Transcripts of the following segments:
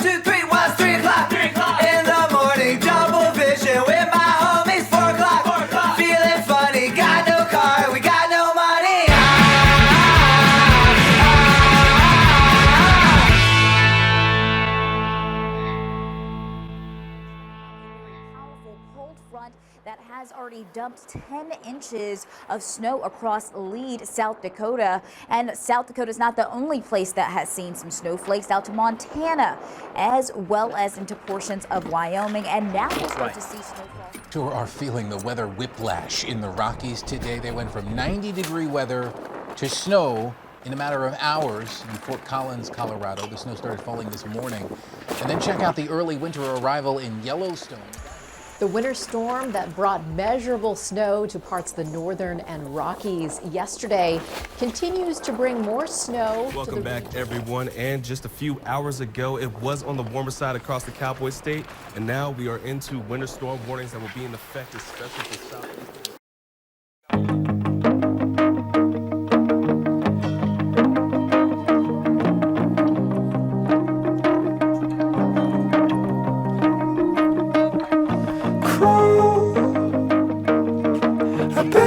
2, 3, it's 3 o'clock. In the morning, double vision with my homies. 4 o'clock. Feeling funny, got no car, we got no money. Powerful cold front that has already dumped 10 inches of snow across Lead, South Dakota. And South Dakota is not the only place that has seen some snowflakes. Out to Montana, as well as into portions of Wyoming. And now we'll start to see snowfall. Sure are feeling the weather whiplash in the Rockies today. They went from 90-degree weather to snow in a matter of hours in Fort Collins, Colorado. The snow started falling this morning. And then check out the early winter arrival in Yellowstone. The winter storm that brought measurable snow to parts of the northern and Rockies yesterday continues to bring more snow. Welcome back, everyone. And just a few hours ago, it was on the warmer side across the Cowboy State. And now we are into winter storm warnings that will be in effect, especially for southeast.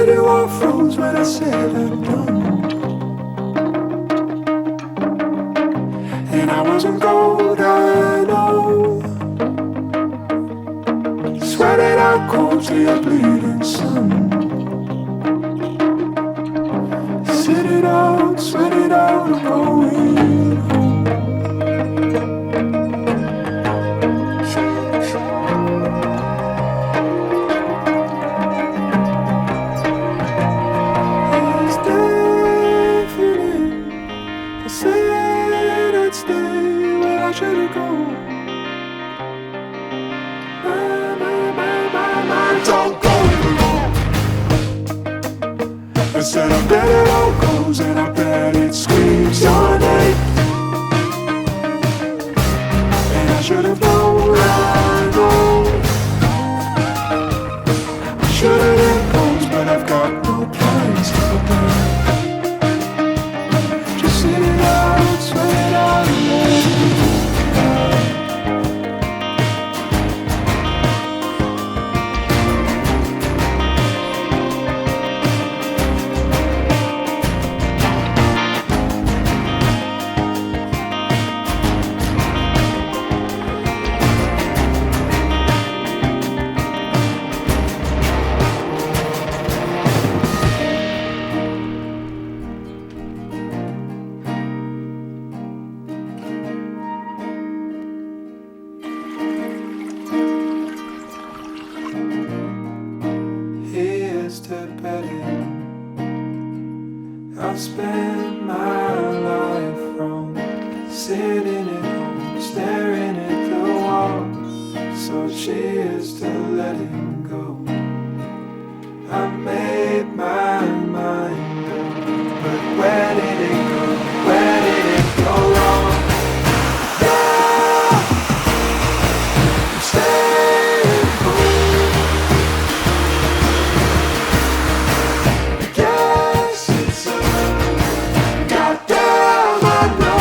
You all froze when I said I'm done, and I wasn't gold, I know. Sweat it out cold till you're bleeding, son. Sit it out, sweat it out, I'm going home. I said I bet it all goes and I bet it screams your name. And I should have known, I know. I should have imposed, but I've got no plans to prepare. Just sit it out, sweat it out, and let it I've spent my life from sitting at home, staring at the wall. So cheers to letting go. I made my mind up, but where did it go? Where did it go wrong? Yeah, I'm staying home. I guess it's a goddamn unknown.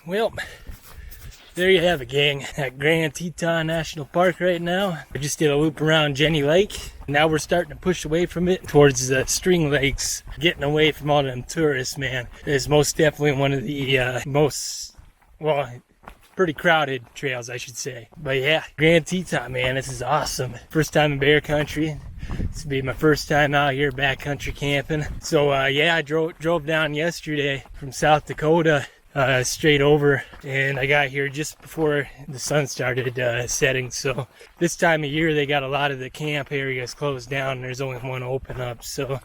Well, there you have it, gang. At Grand Teton National Park right now. I just did a loop around Jenny Lake. Now we're starting to push away from it towards the String Lakes. Getting away from all them tourists, man. It's most definitely one of the pretty crowded trails, I should say. But yeah, Grand Teton, man, this is awesome. First time in bear country. This will be my first time out here backcountry camping. So yeah, I drove down yesterday from South Dakota. Straight over, and I got here just before the sun started setting. So this time of year they got a lot of the camp areas closed down and there's only one open up, so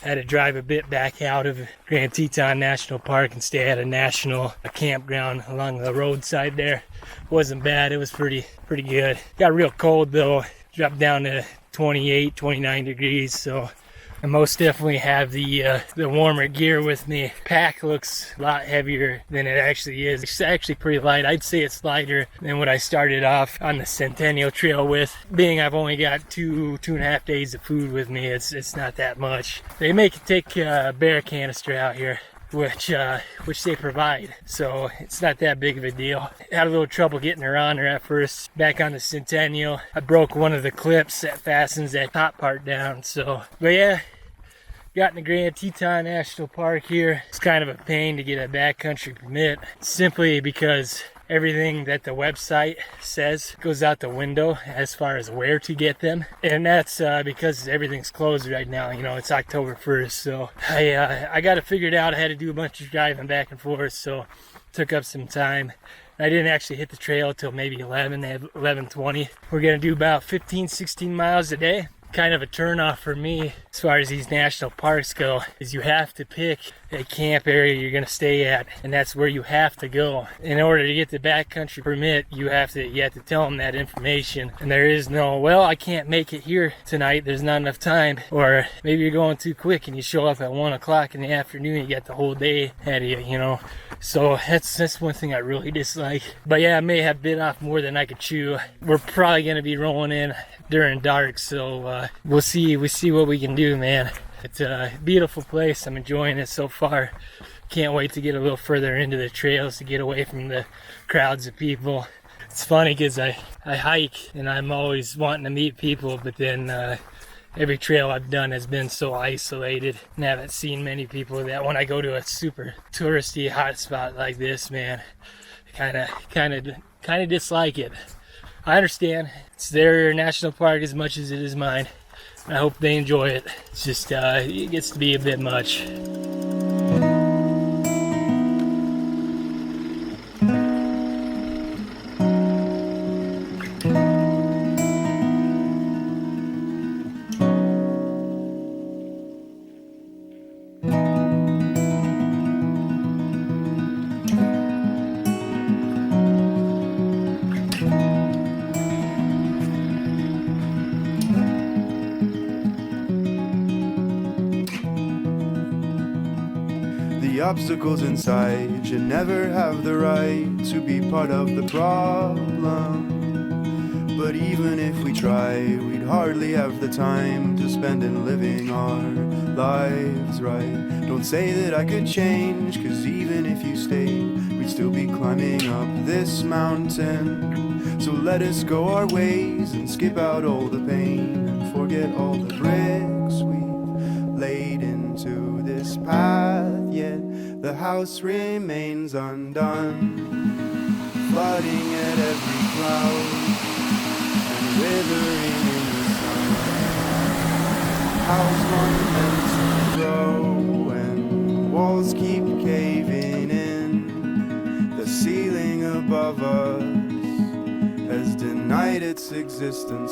I had to drive a bit back out of Grand Teton National Park and stay at a campground along the roadside there. Wasn't bad. It was pretty good. Got real cold though. Dropped down to 28, 29 degrees. So I most definitely have the warmer gear with me. Pack looks a lot heavier than it actually is. It's actually pretty light. I'd say it's lighter than what I started off on the Centennial Trail with. Being I've only got two and a half days of food with me, it's not that much. They make it take a bear canister out here, which they provide, so it's not that big of a deal. Had a little trouble getting her on her at first. Back on the Centennial, I broke one of the clips that fastens that top part down. But yeah, got in the Grand Teton National Park here. It's kind of a pain to get a backcountry permit, simply because everything that the website says goes out the window as far as where to get them, and that's because everything's closed right now. You know, it's October 1st, so I got it figured out. I had to do a bunch of driving back and forth, so took up some time. I didn't actually hit the trail till maybe 11:20. We're gonna do about 15-16 miles a day. Kind of a turnoff for me as far as these national parks go is you have to pick a camp area you're going to stay at, and that's where you have to go. In order to get the backcountry permit, you have to tell them that information, and there is no, well, I can't make it here tonight, there's not enough time, or maybe you're going too quick and you show up at 1 o'clock in the afternoon, you got the whole day ahead of you, you know. So that's one thing I really dislike. But yeah, I may have bit off more than I could chew. We're probably going to be rolling in during dark, so we'll see what we can do, man. It's a beautiful place. I'm enjoying it so far. Can't wait to get a little further into the trails to get away from the crowds of people. It's funny because I hike and I'm always wanting to meet people, but then every trail I've done has been so isolated and haven't seen many people that when I go to a super touristy hotspot like this, man, I kind of dislike it. I understand it's their national park as much as it is mine. I hope they enjoy it. It's just it gets to be a bit much. The obstacles inside should never have the right to be part of the problem. But even if we try, we'd hardly have the time to spend in living our lives right. Don't say that I could change, 'cause even if you stayed, we'd still be climbing up this mountain. So let us go our ways and skip out all the pain and forget all the bricks we've laid into this path. Yet the house remains undone, flooding at every cloud and withering in the sun. How's one meant to grow when walls keep caving in? The ceiling above us has denied its existence.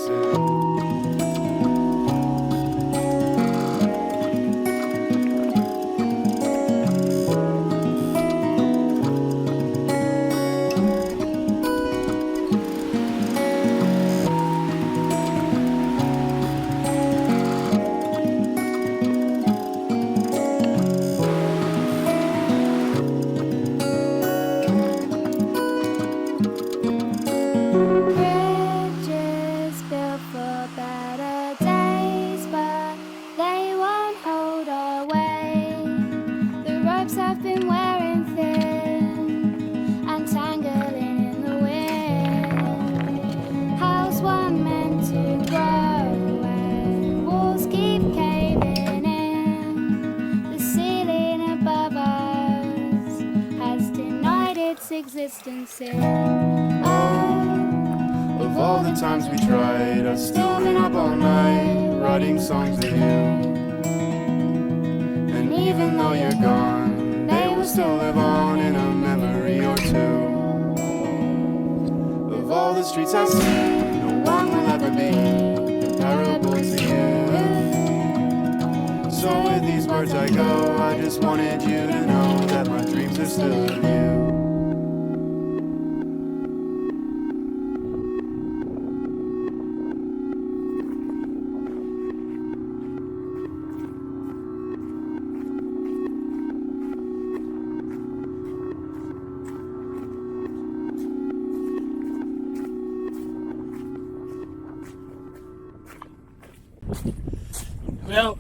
Of all the times we tried, I've still been up all night writing songs of you. And even though you're gone, they will still live on in a memory or two. Of all the streets I've seen, no one will ever be comparable to you. So with these words I go, I just wanted you to know that my dreams are still of you. Well,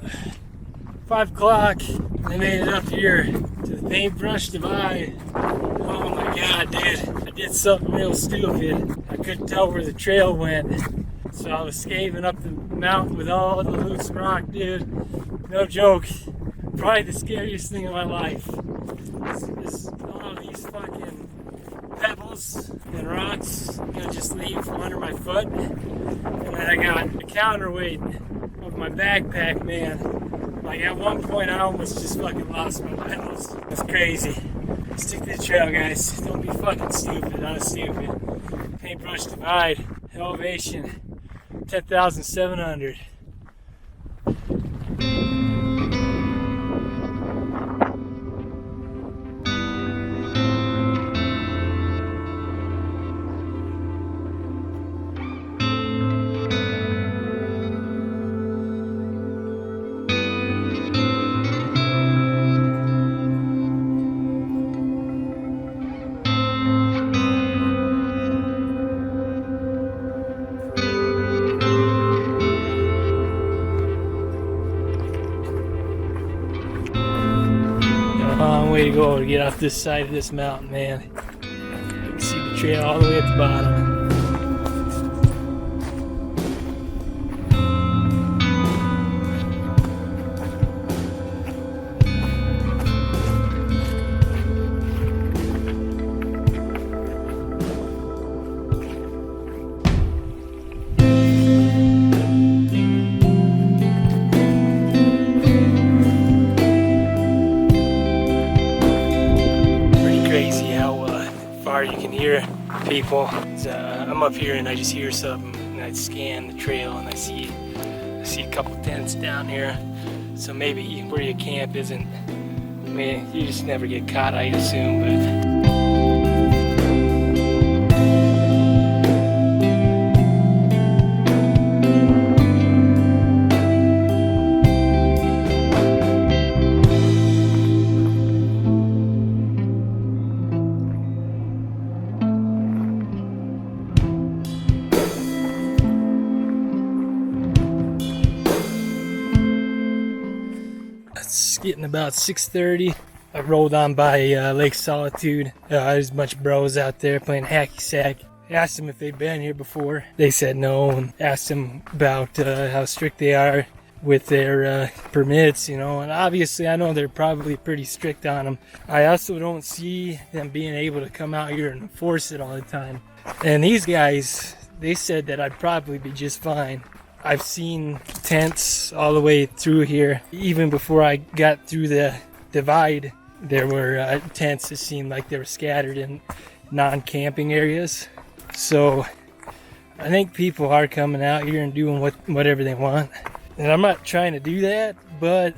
5 o'clock, I made it up here to the Paintbrush Divide. Oh my god, dude, I did something real stupid. I couldn't tell where the trail went, so I was scaving up the mountain with all the loose rock, dude. No joke, probably the scariest thing in my life. Is all these fucking pebbles and rocks gonna just leave from under my foot. And then I got the counterweight of my backpack, man. Like at one point I almost just fucking lost my pedals. That's crazy. Stick to the trail, guys. Don't be fucking stupid. I'm stupid. Paintbrush Divide. Elevation 10,700. Long way to go to get off this side of this mountain, man. You can see the trail all the way at the bottom. You can hear people. I'm up here and I just hear something and I scan the trail and I see a couple tents down here. So maybe where you camp isn't, I mean, you just never get caught, I assume, but getting about 6:30. I rolled on by Lake Solitude. There's a bunch of bros out there playing hacky sack. Asked them if they'd been here before. They said no, and asked them about how strict they are with their permits, you know, and obviously I know they're probably pretty strict on them. I also don't see them being able to come out here and enforce it all the time. And these guys, they said that I'd probably be just fine. I've seen tents all the way through here. Even before I got through the divide, there were tents that seemed like they were scattered in non-camping areas. So I think people are coming out here and doing whatever they want. And I'm not trying to do that, but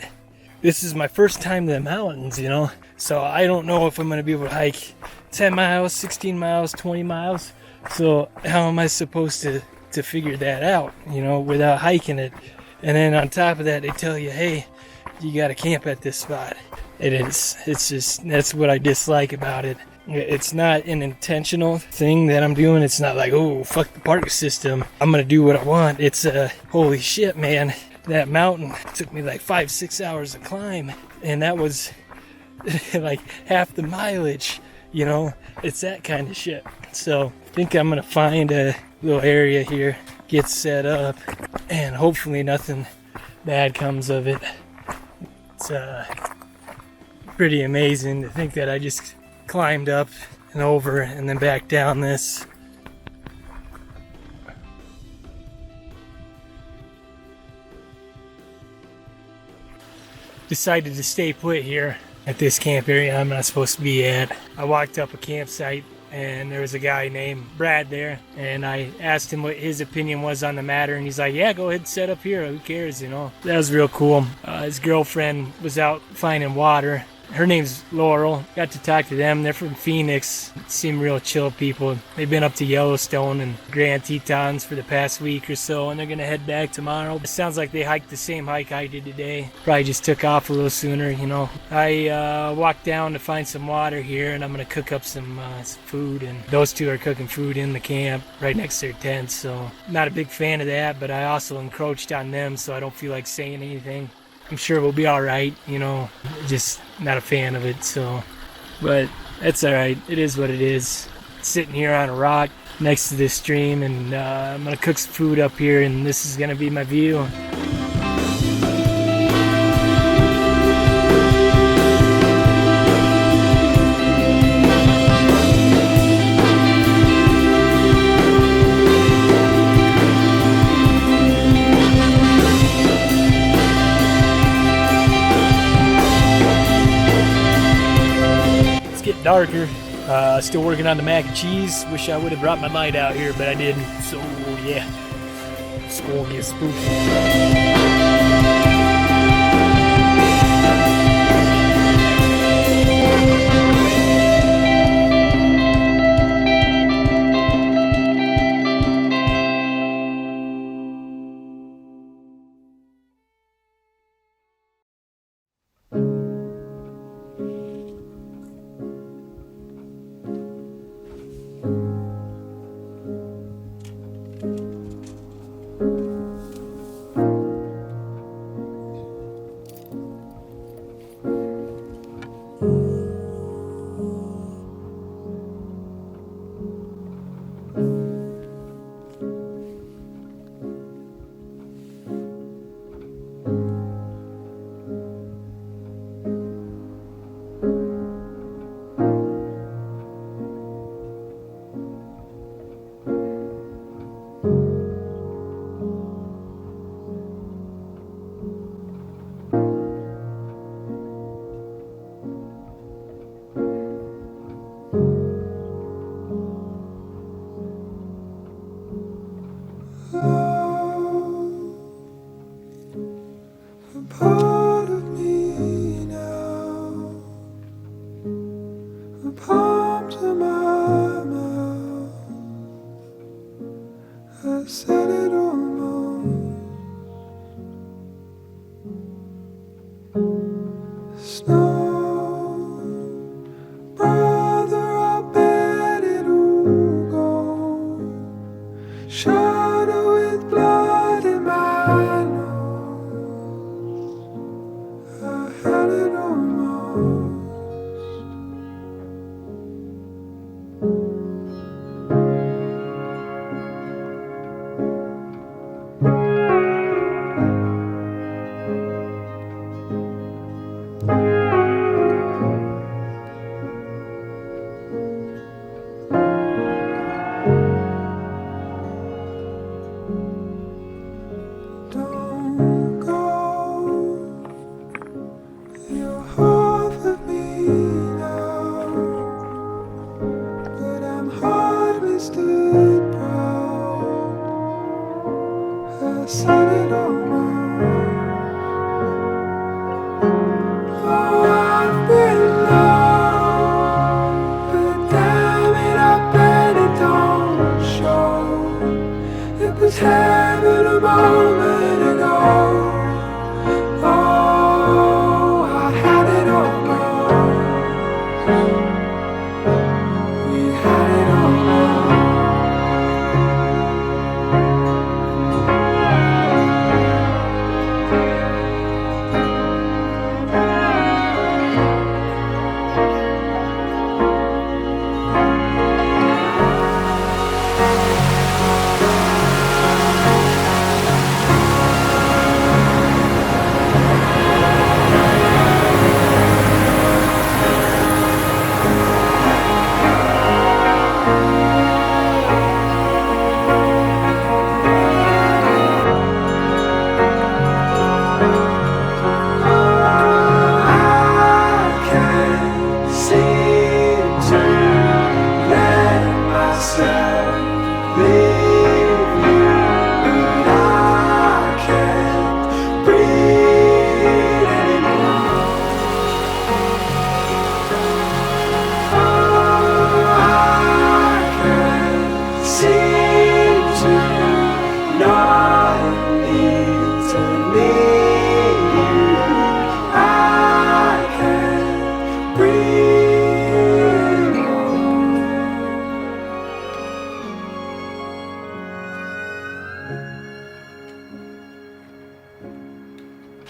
this is my first time to the mountains, you know? So I don't know if I'm gonna be able to hike 10 miles, 16 miles, 20 miles. So how am I supposed to figure that out, you know, without hiking it? And then on top of that, they tell you, hey, you gotta camp at this spot. It's just, that's what I dislike about it. It's not an intentional thing that I'm doing. It's not like, oh, fuck the park system, I'm gonna do what I want. It's holy shit, man, that mountain took me like 5-6 hours to climb, and that was like half the mileage, you know. It's that kind of shit. So I think I'm gonna find a little area here, get set up, and hopefully nothing bad comes of it. It's pretty amazing to think that I just climbed up and over and then back down this. Decided to stay put here at this camp area I'm not supposed to be at. I walked up a campsite and there was a guy named Brad there, and I asked him what his opinion was on the matter, and he's like, yeah, go ahead and set up here, who cares, you know. That was real cool. His girlfriend was out finding water. Her name's Laurel. Got to talk to them. They're from Phoenix. Seem real chill people. They've been up to Yellowstone and Grand Tetons for the past week or so, and they're going to head back tomorrow. It sounds like they hiked the same hike I did today. Probably just took off a little sooner, you know. I walked down to find some water here, and I'm going to cook up some food. And those two are cooking food in the camp right next to their tents. So not a big fan of that, but I also encroached on them, so I don't feel like saying anything. I'm sure we'll be all right, you know, just not a fan of it, so, but that's all right. It is what it is. Sitting here on a rock next to this stream, and I'm going to cook some food up here, and this is going to be my view. Darker. Still working on the mac and cheese. Wish I would have brought my light out here, but I didn't. So yeah, it's gonna get spooky.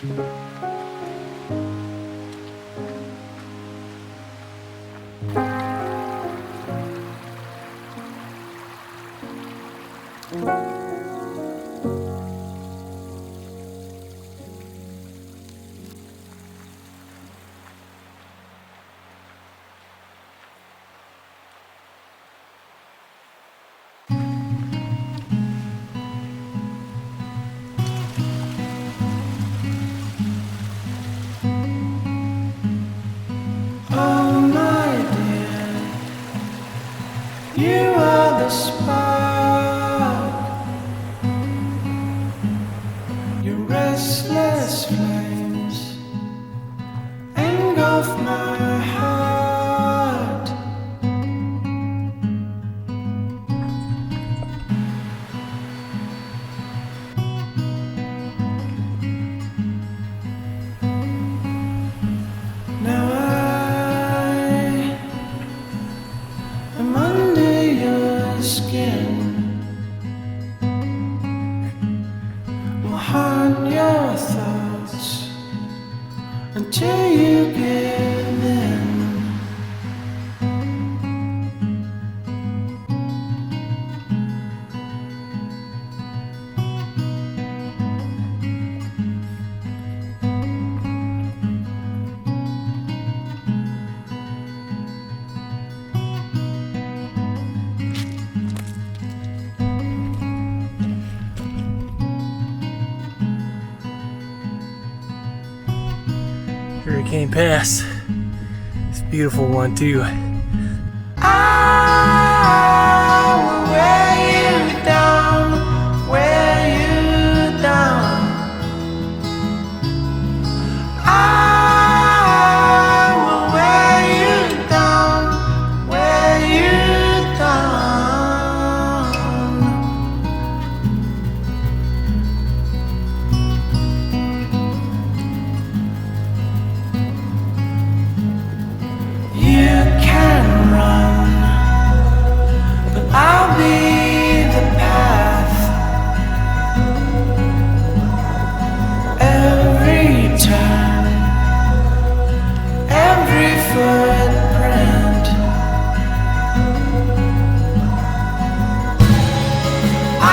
Oh my dear, you are the spark. Your restless flames engulf my heart. Now I am under your skin. Will haunt your thoughts until you give in. Hurricane Pass. It's a beautiful one too. I will wear you down, wear you down. I will wear you down, wear you down. You can run, but I'll be the path. Every turn, every footprint. I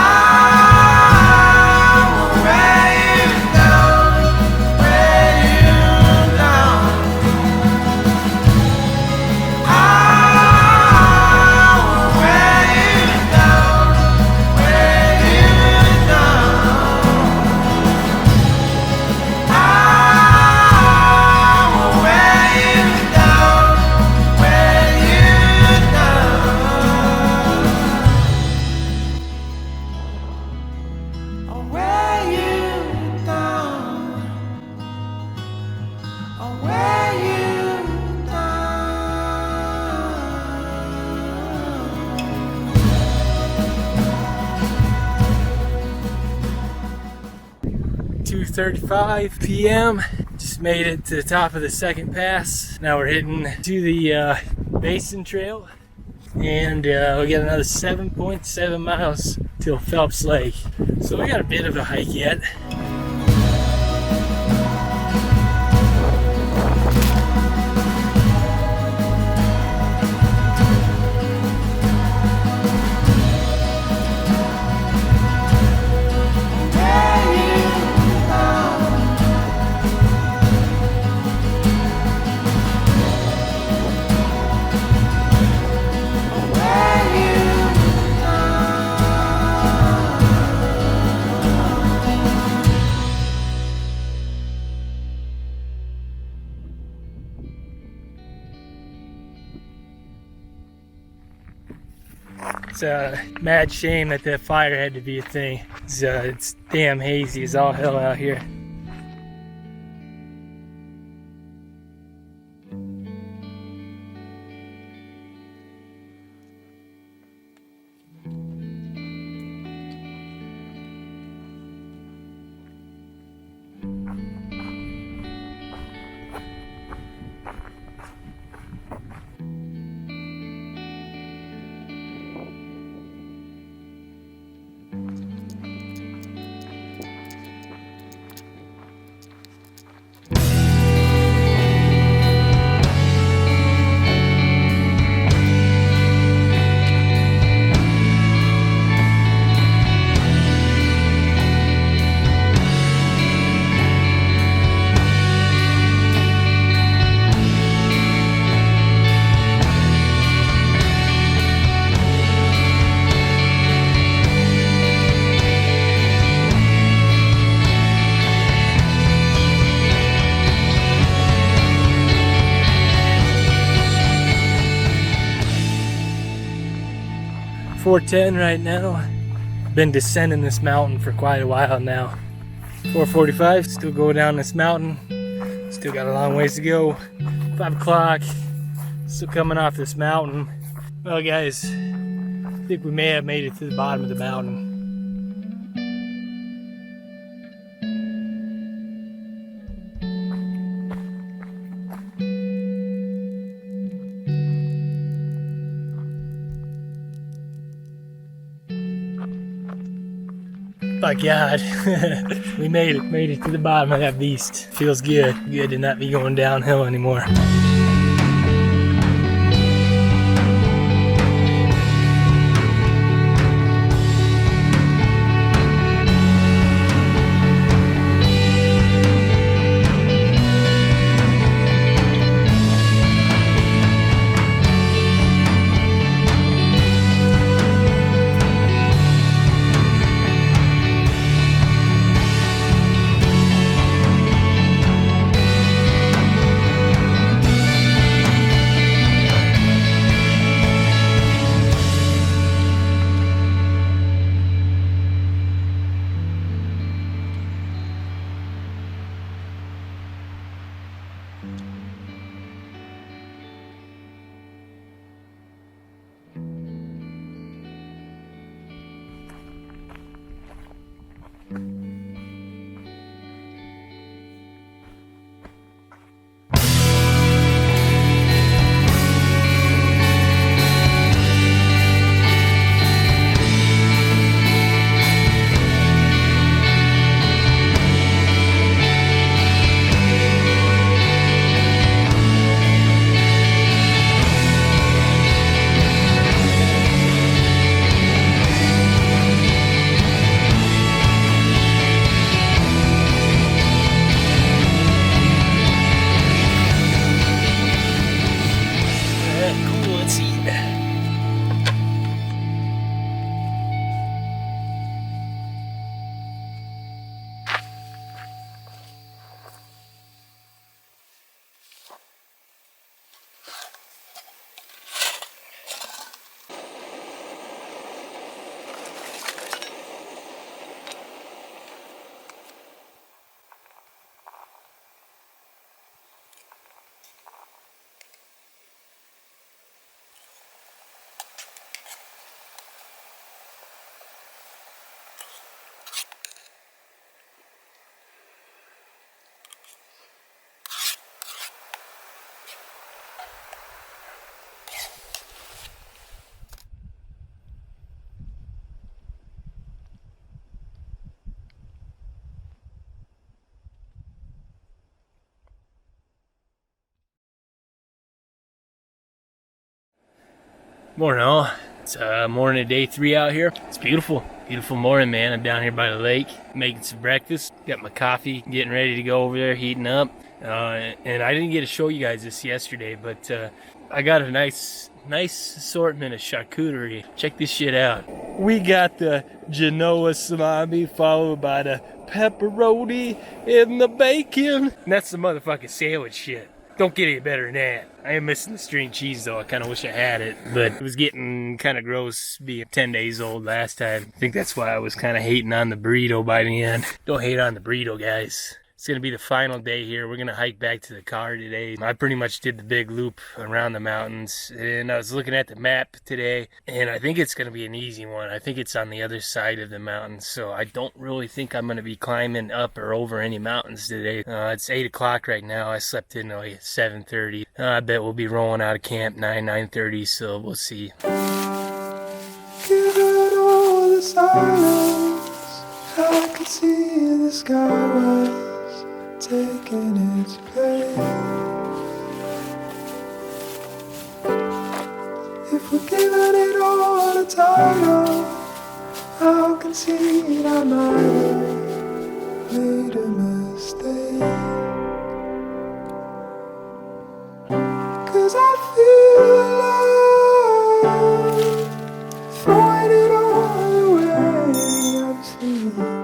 will wear you down, wear you down. I will wear you down, wear you down. I will wear you down, wear you down. I'll wear you down. I'll wear you down. 2:35 p.m. Just made it to the top of the second pass. Now we're heading to the Basin Trail, and we got another 7.7 miles till Phelps Lake. So we got a bit of a hike yet. It's a mad shame that that fire had to be a thing. It's damn hazy as all hell out here. 4:10 right now. Been descending this mountain for quite a while now. 4:45, still going down this mountain. Still got a long ways to go. 5 o'clock, still coming off this mountain. Well guys, I think we may have made it to the bottom of the mountain. My God, we made it to the bottom of that beast. Feels good to not be going downhill anymore. Morning all. It's morning of day 3 out here. It's beautiful. Beautiful morning, man. I'm down here by the lake making some breakfast. Got my coffee, getting ready to go over there, heating up. And I didn't get to show you guys this yesterday, but I got a nice assortment of charcuterie. Check this shit out. We got the Genoa salami followed by the pepperoni and the bacon. And that's the motherfucking sandwich shit. Don't get any better than that. I am missing the string cheese though. I kind of wish I had it, but it was getting kind of gross being 10 days old last time. I think that's why I was kind of hating on the burrito by the end. Don't hate on the burrito, guys. It's going to be the final day here. We're going to hike back to the car today. I pretty much did the big loop around the mountains, and I was looking at the map today, and I think it's going to be an easy one. I think it's on the other side of the mountains, so I don't really think I'm going to be climbing up or over any mountains today. It's 8 o'clock right now. I slept in like at 7:30. I bet we'll be rolling out of camp 9:30, so we'll see. Given all the silence, I could see the sky was taking its place. If we're giving it all a title, I'll concede I might have made a mistake. 'Cause I feel like throwing it all away. I'm sleeping.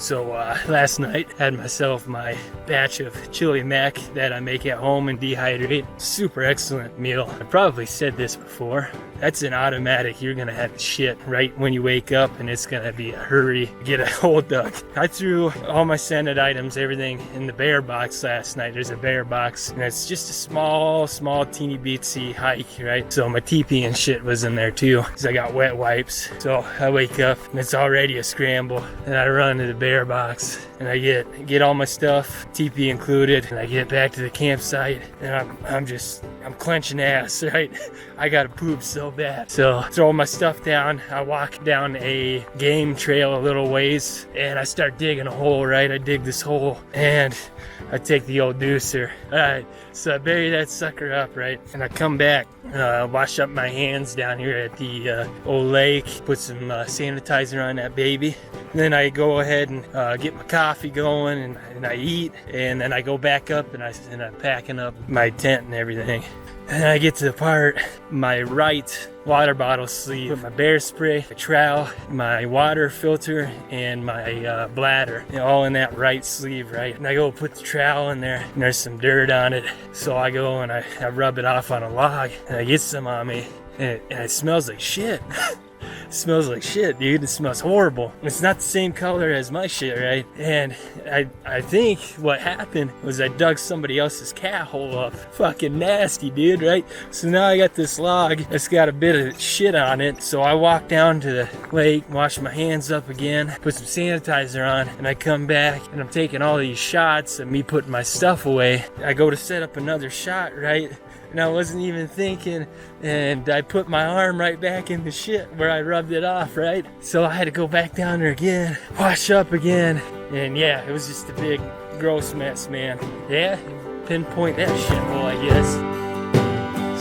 So last night had myself my batch of chili mac that I make at home and dehydrate. Super excellent meal. I probably said this before. That's an automatic. You're gonna have shit right when you wake up, and it's gonna be a hurry. Get a hold duck. I threw all my scented items, everything, in the bear box last night. There's a bear box, and it's just a small teeny beatsy hike, right? So my teepee and shit was in there too, because I got wet wipes. So I wake up and it's already a scramble, and I run to the bear box and I get all my stuff, teepee included, and I get back to the campsite, and I'm clenching ass, right? I gotta poop so bad. So throw my stuff down. I walk down a game trail a little ways, and I start digging a hole, right? I dig this hole, and I take the old deucer. All right, so I bury that sucker up, right? And I come back, wash up my hands down here at the old lake, put some sanitizer on that baby. And then I go ahead and get my coffee going, and I eat, and then I go back up, and I'm packing up my tent and everything. And I get to the part, my right water bottle sleeve, put my bear spray, my trowel, my water filter, and my bladder, all in that right sleeve, right? And I go put the trowel in there, and there's some dirt on it. So I go and I rub it off on a log, and I get some on me, and it smells like shit. It smells like shit, dude. It smells horrible. It's not the same color as my shit, right? And I think what happened was I dug somebody else's cat hole up. Fucking nasty, dude, right? So now I got this log that's got a bit of shit on it. So I walk down to the lake, wash my hands up again, put some sanitizer on, and I come back and I'm taking all these shots of me putting my stuff away. I go to set up another shot, right? And I wasn't even thinking, and I put my arm right back in the shit where I rubbed it off, right? So I had to go back down there again, wash up again, and yeah, it was just a big gross mess, man. Yeah, pinpoint that shit hole, I guess.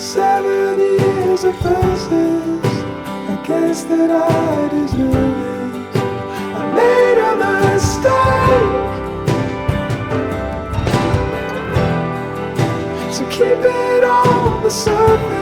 7 years of verses, I guess that I deserve it. I made a mistake, so keep it on the surface.